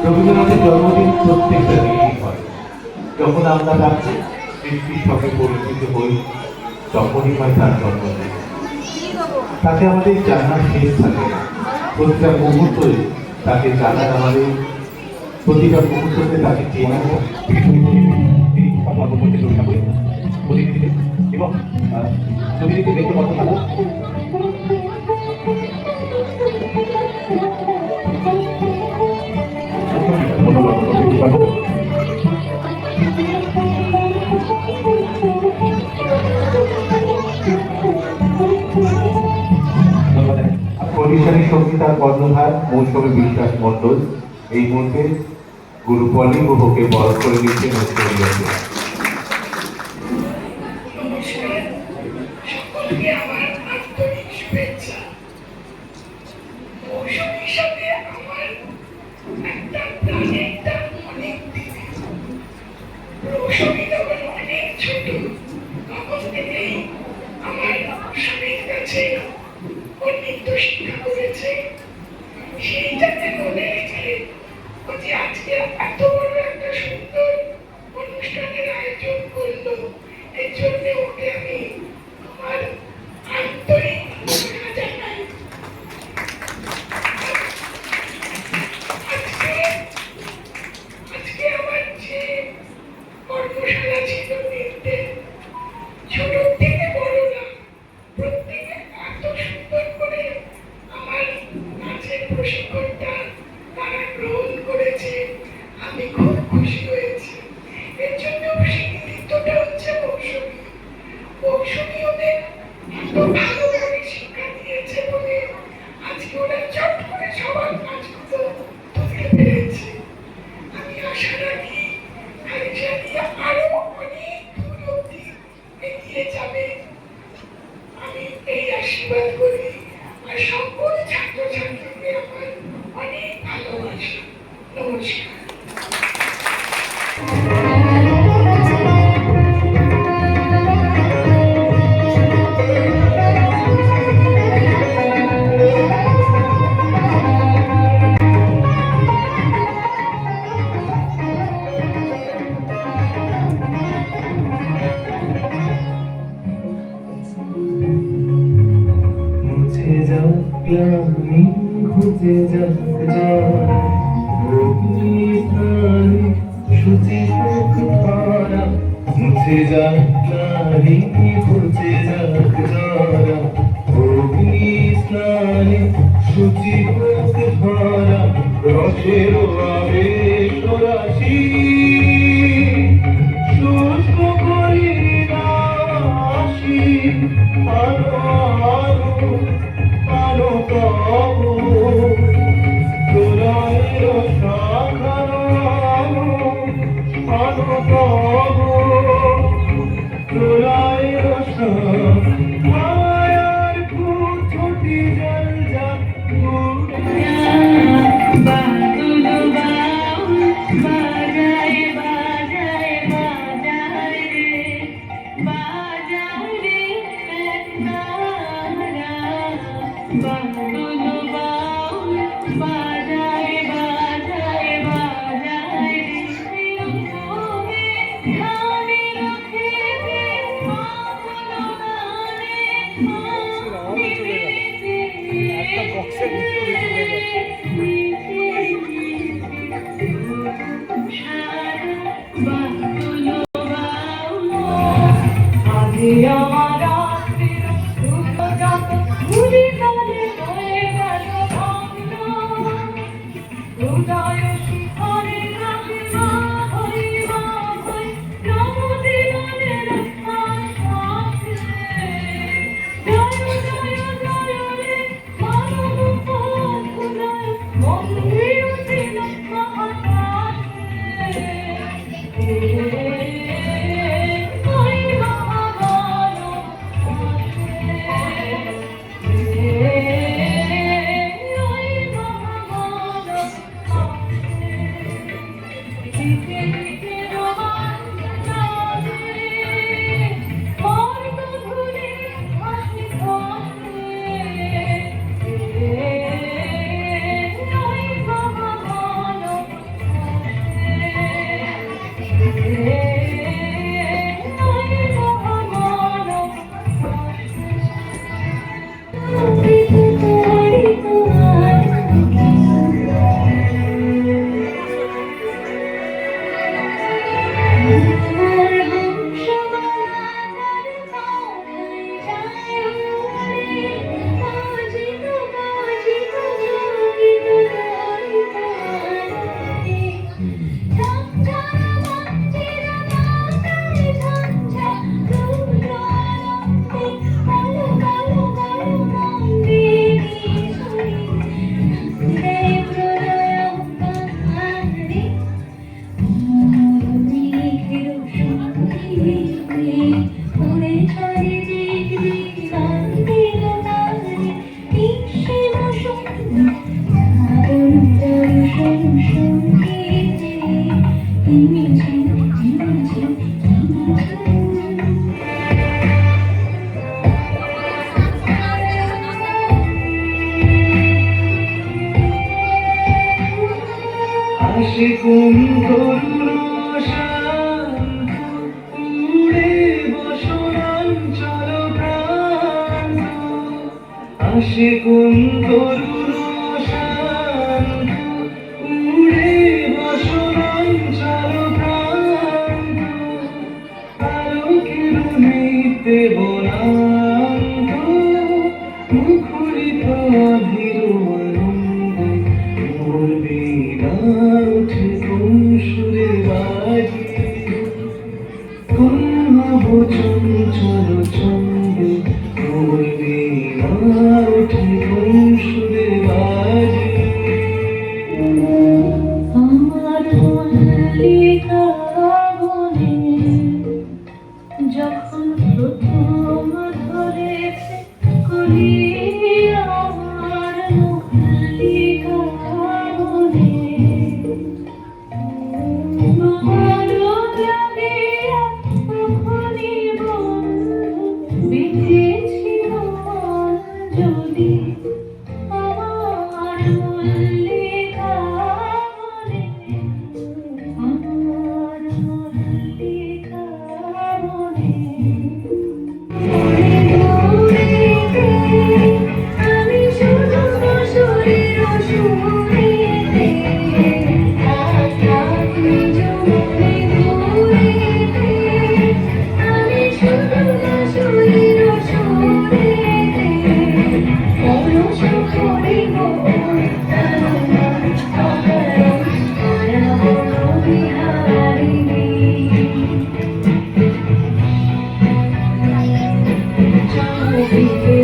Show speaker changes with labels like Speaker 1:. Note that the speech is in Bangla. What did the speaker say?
Speaker 1: রবীন্দ্রনাথের জন্মদিন প্রত্যেকটা দিনই হয়। যখন আমরা রাজ্যে সৃষ্টির সঙ্গে পরিচিত হই, তখনই হয় তার জন্মদিন। তাকে আমাদের জানার শেষ থাকে না। প্রতিটা মুহূর্তই তাকে জানার, আমাদের প্রতিটা মুহূর্ততে তাকে চেনার এবং প্রতিনিধি দেখতে কত ভালো। প্রতিষ্ঠানী সঙ্গীতার কর্ণধার মৌসুমী বিশ্বাস মণ্ডল এই মুহূর্তে গুরু পলি গুহকে বরণ করে দিচ্ছেন অস্ট্রেলিয়াতে।
Speaker 2: শিক্ষা করেছে সেইটাকে মনে রেখে আজকে এত বড় একটা সুন্দর অনুষ্ঠানের আয়োজন করলো। এর জন্য ওকে আমি আমার আন্তরিক জানাই। আজকে আমার যে কর্মশালা ছিল নৃত্যে, ছোট থেকে বড় না প্রত্যেকে এত সুন্দর করে আমার নাচের প্রশিক্ষণটা তারা গ্রহণ করেছে। আমি খুব খুশি হয়েছি। এর জন্য কৃতিত্বটা হচ্ছে মৌসুমী। মৌসুমী ওদের এত ভালোভাবে শিক্ষা দিয়েছে বলে আজকে ওরা চট করে সবার নাচগুলো তুলতে পেরেছে। আমি আশা রাখি হারিসা দিয়ে আরো অনেক দূর অব্দি এগিয়ে যাবে। আমি এই আশীর্বাদ করি। আর সকল ছাত্রছাত্রীদের আমার অনেক ভালোবাসা। নমস্কার।
Speaker 3: খুঁজে যাক শুচি হোক ধরা, মুছে যাক নারী খুঁজে যাক ধরা, অগ্নি স্নানে শুচি হোক ধরা, রসের আবেশ রাশি শুষ্ক করি রাশি আলো আলো আলো পাবো তোরায়ের শাখানো আলো পাবো তোরায়ের শাখার কুছটি জল যা আসে কোন তরুণ শান্ত, উড়ে বসনাঞ্চল প্রান্ত। আসে কোন তরুণ শান্ত, উড়ে বসনাঞ্চল প্রান্ত। আলোকের নিতে বনান্ত, মুখরিত অধীর আনন্দে। মোর বীণা ওঠে কোন সুরে বাজে, কোন নব চঞ্চল ছন্দে। মোর বীণা ওঠে কোন সুরে বাজে।
Speaker 4: আমার মল্লিকা বনে যখন প্রথম ধরেছে কলি, আমার মল্লিকা বনে বড় জাগিয়া তখনই বন্ধু বেঁচেছিল যদি আমার মল্লিকা বনে, আমার মল্লিকা বনে। আমি শুধু শরীর সুরেতে, থাকি জমে ঘুরেতে। আমি শুধু শরীর সুরেতে, পরশ করিব বিহারিণী। চৌকিতে